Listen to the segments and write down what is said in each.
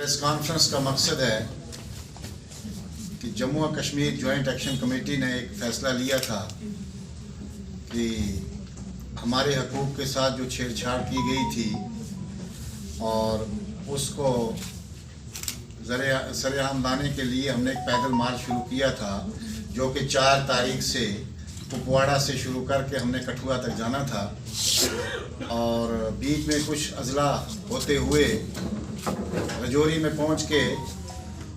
Press conference का मकसद है कि जम्मू और कश्मीर जॉइंट एक्शन कमेटी ने एक फ़ैसला लिया था कि हमारे हकूक़ के साथ जो छेड़छाड़ की गई थी और उसको सरेआम लाने के लिए हमने एक पैदल मार्च शुरू किया था, जो कि 4 तारीख से कुपवाड़ा से शुरू करके हमने कठुआ तक जाना था। और बीच में कुछ अजला होते हुए रजौरी में पहुंच के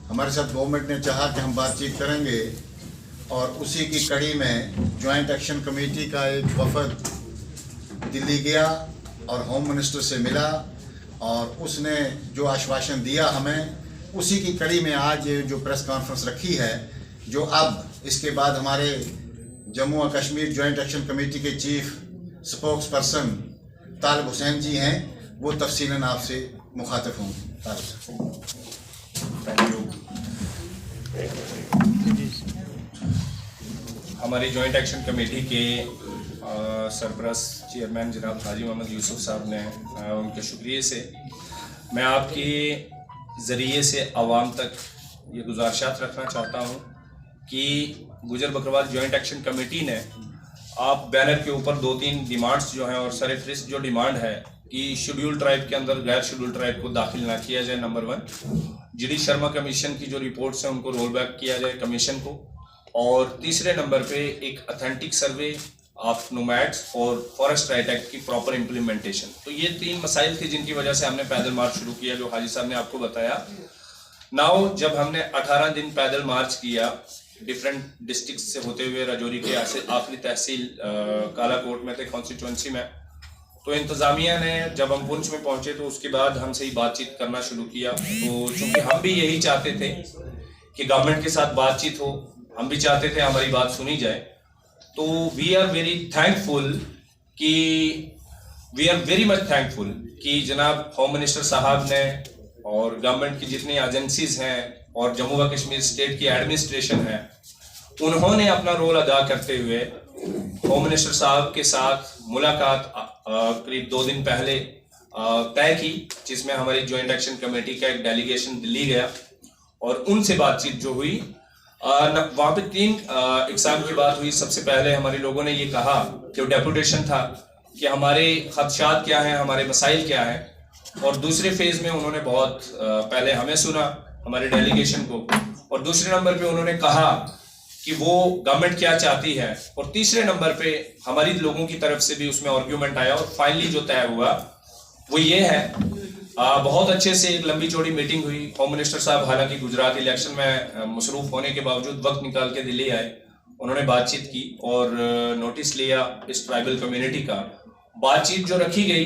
हमारे साथ गवर्नमेंट ने चाहा कि हम बातचीत करेंगे, और उसी की कड़ी में जॉइंट एक्शन कमेटी का एक वफद दिल्ली गया और होम मिनिस्टर से मिला, और उसने जो आश्वासन दिया हमें, उसी की कड़ी में आज जो प्रेस कॉन्फ्रेंस रखी है, जो अब इसके बाद हमारे जम्मू और कश्मीर जॉइंट एक्शन कमेटी के चीफ स्पोक्स पर्सन तालिब हुसैन जी हैं, वो तफसीलन आपसे मुखातिब होंगे। तालिब थैंक यू। हमारी जॉइंट एक्शन कमेटी के सरपरस्त चेयरमैन जनाब हाजी मोहम्मद यूसुफ साहब ने उनके शुक्रिया से मैं आपके ज़रिए से आवाम तक ये गुजारिशात रखना चाहता हूँ कि गुजर बकरवाल जॉइंट एक्शन कमेटी ने आप बैनर के ऊपर 2-3 डिमांड्स जो हैं और सरफहरिस्त जो डिमांड है कि शेड्यूल ट्राइब के अंदर गैर शेड्यूल ट्राइब को दाखिल ना किया जाए, number 1। G D Sharma commission की जो रिपोर्ट्स हैं उनको रोल बैक किया जाए कमीशन को, और तीसरे नंबर पे एक ऑथेंटिक सर्वे ऑफ नोमैड्स और फॉरेस्ट राइट एक्ट की प्रॉपर इम्प्लीमेंटेशन। तो ये 3 मसाइल थे जिनकी वजह से हमने पैदल मार्च शुरू किया, जो हाजी साहब ने आपको बताया। नाउ जब हमने 18 दिन पैदल मार्च किया डिफरेंट डिस्ट्रिक्ट से होते हुए रजौरी के आखिरी तहसील कालाकोट में थे कॉन्स्टिट्यूंसी में, तो इंतज़ामिया ने जब हम पुंछ में पहुंचे तो उसके बाद हमसे ही बातचीत करना शुरू किया। तो चूँकि हम भी यही चाहते थे कि गवर्नमेंट के साथ बातचीत हो, हम भी चाहते थे हमारी बात सुनी जाए, तो we are very much thankful कि जनाब होम मिनिस्टर साहब ने और गवर्नमेंट की जितनी एजेंसीज हैं और जम्मू व कश्मीर स्टेट की एडमिनिस्ट्रेशन है, उन्होंने अपना रोल अदा करते हुए होम मिनिस्टर साहब के साथ मुलाकात करीब 2 दिन पहले तय की, जिसमें हमारी जॉइंट एक्शन कमेटी का एक डेलीगेशन दिल्ली गया और उनसे बातचीत जो हुई, वहाँ पे 3 एग्जाम की बात हुई। सबसे पहले हमारे लोगों ने ये कहा कि डेपुटेशन था कि हमारे खदशात क्या हैं, हमारे मसाइल क्या हैं, और दूसरे फेज में उन्होंने बहुत पहले हमें सुना, हमारे डेलीगेशन को, और दूसरे नंबर पे उन्होंने कहा कि वो गवर्नमेंट क्या चाहती है, और तीसरे नंबर पे हमारी लोगों की तरफ से भी उसमें आर्ग्यूमेंट आया, और फाइनली जो तय हुआ वो ये है। बहुत अच्छे से एक लंबी चौड़ी मीटिंग हुई। होम मिनिस्टर साहब हालांकि गुजरात इलेक्शन में मसरूफ होने के बावजूद वक्त निकाल के दिल्ली आए, उन्होंने बातचीत की और नोटिस लिया इस ट्राइबल कम्युनिटी का। बातचीत जो रखी गई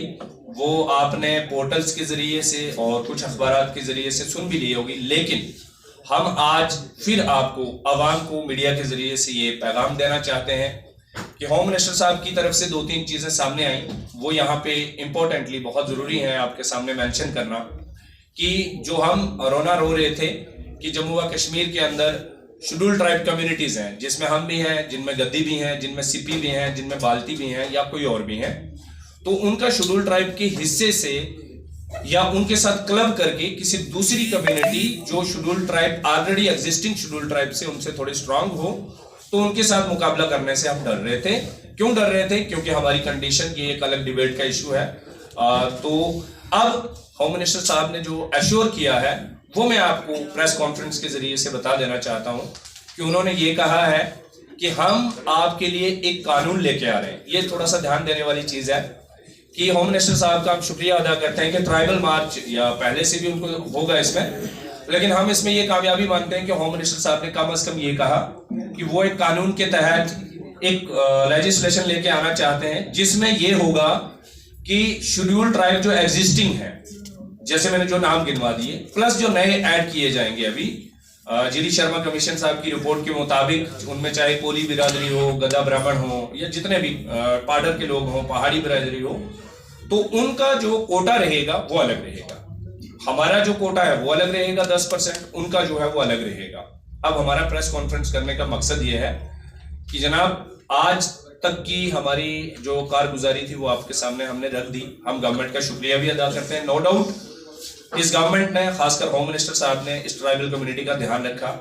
वो आपने पोर्टल्स के जरिए से और कुछ अखबारात के जरिए से सुन भी ली होगी, लेकिन हम आज फिर आपको, आवाम को मीडिया के जरिए से ये पैगाम देना चाहते हैं कि होम मिनिस्टर साहब की तरफ से 2-3 चीजें सामने आई, वो यहाँ पे इम्पोर्टेंटली बहुत जरूरी है आपके सामने मेंशन करना, कि जो हम रोना रो रहे थे कि जम्मू व कश्मीर के अंदर शेड्यूल ट्राइब कम्युनिटीज हैं, जिसमें हम भी हैं, जिनमें गद्दी भी हैं, जिनमें सिपी भी हैं, जिनमें बाल्टी भी हैं या कोई और भी हैं, तो उनका शेड्यूल ट्राइब के हिस्से से या उनके साथ क्लब करके किसी दूसरी कम्युनिटी जो schedule tribe already existing schedule tribe से उनसे थोड़ी स्ट्रांग हो, तो उनके साथ मुकाबला करने से हम डर रहे थे। क्यों डर रहे थे? क्योंकि हमारी कंडीशन, ये एक अलग डिबेट का इशू है। तो अब होम मिनिस्टर साहब ने जो एश्योर किया है वो मैं आपको प्रेस कॉन्फ्रेंस के जरिए से बता देना चाहता हूं कि उन्होंने ये कहा है कि हम आपके लिए एक कानून लेके आ रहे हैं। ये थोड़ा सा ध्यान देने वाली चीज है कि होम मिनिस्टर साहब का हम शुक्रिया अदा करते हैं कि ट्राइबल मार्च या पहले से भी उनको होगा इसमें, लेकिन हम इसमें ये कामयाबी मानते हैं कि होम मिनिस्टर साहब ने कम से कम ये कहा कि वो एक कानून के तहत एक लेजिस्लेशन लेके आना चाहते हैं, जिसमें ये होगा कि शेड्यूल ट्राइब जो एग्जिस्टिंग है, जैसे मैंने जो नाम गिनवा दिए, प्लस जो नए ऐड किए जाएंगे अभी जी डी शर्मा कमीशन साहब की रिपोर्ट के मुताबिक, उनमें चाहे कोली बिरादरी हो, गदा ब्राह्मण हो, या जितने भी पाडर के लोग हों, पहाड़ी बिरादरी हो, तो उनका जो कोटा रहेगा वो अलग रहेगा। हमारा जो कोटा है वो अलग रहेगा 10%, उनका जो है वो अलग रहेगा। अब हमारा प्रेस कॉन्फ्रेंस करने का मकसद ये है कि जनाब आज तक की हमारी जो कारगुजारी थी वो आपके सामने हमने रख दी। हम गवर्नमेंट का शुक्रिया भी अदा करते हैं, नो डाउट इस गवर्नमेंट ने, खासकर होम मिनिस्टर साहब ने, इस ट्राइबल कम्युनिटी का ध्यान रखा।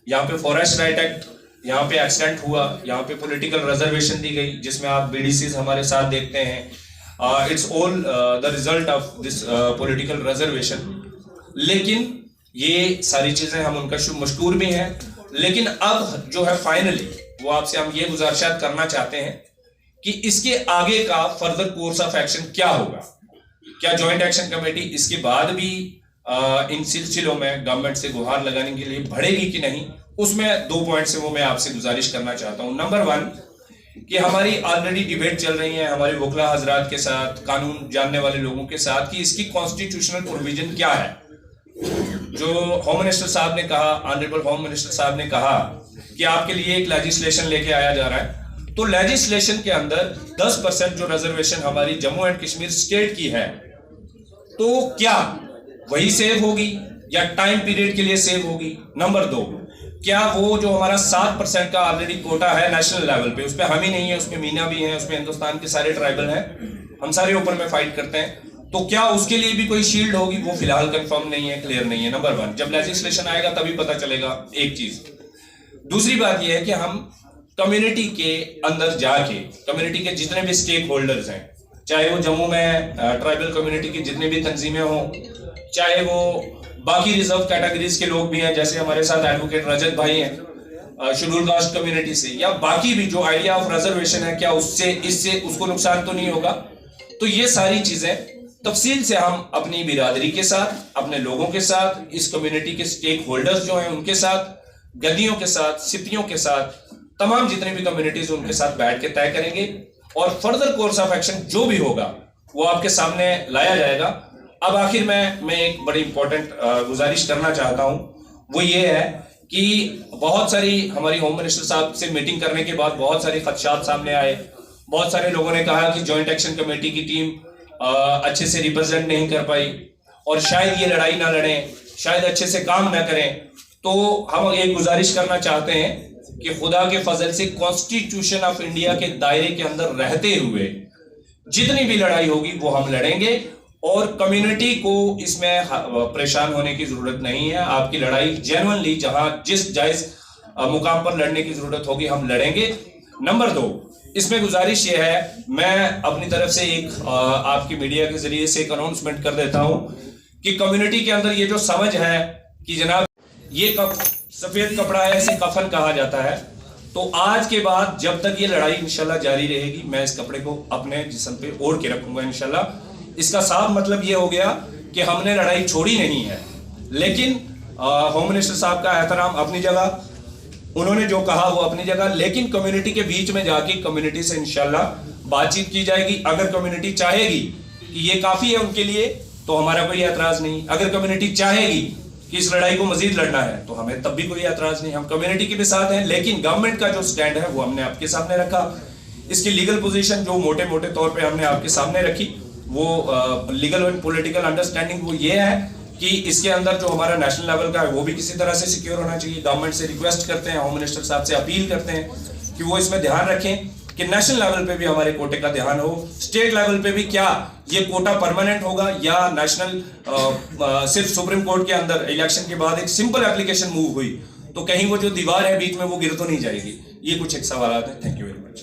यहाँ पे फॉरेस्ट राइट एक्ट यहाँ पे एक्सटेंड हुआ, यहाँ पे पॉलिटिकल रिजर्वेशन दी गई, जिसमें आप बीडीसीज हमारे साथ देखते हैं। It's all the result of this political reservation. लेकिन ये सारी चीजें हम उनका मशकूर भी हैं, लेकिन अब जो है फाइनली वो आपसे हम ये गुजारिशात करना चाहते हैं कि इसके आगे का फर्दर कोर्स ऑफ एक्शन क्या होगा। क्या जॉइंट एक्शन कमेटी इसके बाद भी इन सिलसिलों में गवर्नमेंट से गुहार लगाने के लिए बढ़ेगी कि नहीं, उसमें 2 पॉइंट से वो मैं आपसे गुजारिश करना चाहता हूं। नंबर 1 कि हमारी ऑलरेडी डिबेट चल रही है हमारे वकला हजरात के साथ, कानून जानने वाले लोगों के साथ, कि इसकी कॉन्स्टिट्यूशनल प्रोविजन क्या है। जो होम मिनिस्टर साहब ने कहा, ऑनरेबल होम मिनिस्टर साहब ने कहा कि आपके लिए एक लेजिस्लेशन लेके आया जा रहा है, तो लेजिस्लेशन के अंदर 10% जो रिजर्वेशन हमारी जम्मू एंड कश्मीर स्टेट की है, तो क्या वही सेव होगी या टाइम पीरियड के लिए सेव होगी। नंबर 2, क्या वो जो हमारा 7% का ऑलरेडी कोटा है नेशनल लेवल पे, उसमें हम ही नहीं है, उसमें मीना भी है, उसमें हिंदुस्तान के सारे ट्राइबल हैं, हम सारे ऊपर में फाइट करते हैं, तो क्या उसके लिए भी कोई शील्ड होगी, वो फिलहाल कंफर्म नहीं है, क्लियर नहीं है। नंबर 1, जब लेजिस्लेशन आएगा तभी पता चलेगा एक चीज। दूसरी बात यह है कि हम कम्युनिटी के अंदर जाके कम्युनिटी के जितने भी स्टेक होल्डर्स हैं, चाहे वो जम्मू में ट्राइबल कम्युनिटी की जितने भी तंजीमें हों, चाहे वो बाकी रिजर्व कैटेगरीज के लोग भी हैं, जैसे हमारे साथ एडवोकेट रजत भाई हैं शेड्यूल कास्ट कम्युनिटी से, या बाकी भी जो आइडिया ऑफ रिजर्वेशन है, क्या उससे इससे उसको नुकसान तो नहीं होगा। तो ये सारी चीजें तफसील से हम अपनी बिरादरी के साथ, अपने लोगों के साथ, इस कम्युनिटी के स्टेक होल्डर्स जो हैं उनके साथ, गद्दियों के साथ, सिपियों के साथ, तमाम जितने भी कम्युनिटीज उनके साथ बैठ के तय करेंगे, और फर्दर कोर्स ऑफ एक्शन जो भी होगा वो आपके सामने लाया जाएगा। अब आखिर में मैं एक बड़ी इंपॉर्टेंट गुजारिश करना चाहता हूं, वो ये है कि बहुत सारी हमारी होम मिनिस्टर साहब से मीटिंग करने के बाद बहुत सारे खदशात सामने आए। बहुत सारे लोगों ने कहा कि जॉइंट एक्शन कमेटी की टीम अच्छे से रिप्रेजेंट नहीं कर पाई, और शायद ये लड़ाई ना लड़ें, शायद अच्छे से काम ना करें। तो हम एक गुजारिश करना चाहते हैं कि खुदा के फजल से कॉन्स्टिट्यूशन ऑफ इंडिया के दायरे के अंदर रहते हुए जितनी भी लड़ाई होगी वो हम लड़ेंगे, और कम्युनिटी को इसमें परेशान होने की जरूरत नहीं है। आपकी लड़ाई जेन्युइनली जहां जिस जायज मुकाम पर लड़ने की जरूरत होगी हम लड़ेंगे। नंबर 2, इसमें गुजारिश ये है, मैं अपनी तरफ से एक आपकी मीडिया के जरिए से एक अनाउंसमेंट कर देता हूं कि कम्युनिटी के अंदर ये जो समझ है कि जनाब ये सफेद कपड़ा है, इसे कफन कहा जाता है, तो आज के बाद जब तक ये लड़ाई इंशाल्लाह जारी रहेगी, मैं इस कपड़े को अपने जिस्म पे ओढ़ के रखूंगा इंशाल्लाह। इसका साफ मतलब ये हो गया कि हमने लड़ाई छोड़ी नहीं है, लेकिन होम मिनिस्टर साहब का एहतराम अपनी जगह, उन्होंने जो कहा वो अपनी जगह, लेकिन कम्युनिटी के बीच में जाके कम्युनिटी से इंशाल्लाह बातचीत की जाएगी। अगर कम्युनिटी चाहेगी कि ये काफी है उनके लिए तो हमारा कोई एतराज नहीं। अगर कम्युनिटी चाहेगी कि इस लड़ाई को मजीद लड़ना है तो हमें तब भी कोई एतराज नहीं, हम कम्युनिटी के भी साथ हैं। लेकिन गवर्नमेंट का जो स्टैंड है वो हमने आपके सामने रखा। इसकी लीगल पोजीशन जो मोटे मोटे तौर पे हमने आपके सामने रखी, वो लीगल एंड पॉलिटिकल अंडरस्टैंडिंग वो ये है कि इसके अंदर जो हमारा नेशनल लेवल का है वो भी किसी तरह से सिक्योर होना चाहिए। गवर्नमेंट से रिक्वेस्ट करते हैं, होम मिनिस्टर साहब से अपील करते हैं कि वो इसमें ध्यान रखें कि नेशनल लेवल पे भी हमारे कोटे का ध्यान हो, स्टेट लेवल पे भी क्या ये कोटा परमानेंट होगा या नेशनल सिर्फ सुप्रीम कोर्ट के अंदर इलेक्शन के बाद एक सिंपल एप्लीकेशन मूव हुई तो कहीं वो जो दीवार है बीच में वो गिर तो नहीं जाएगी। ये कुछ एक सवाल है। Thank you very much.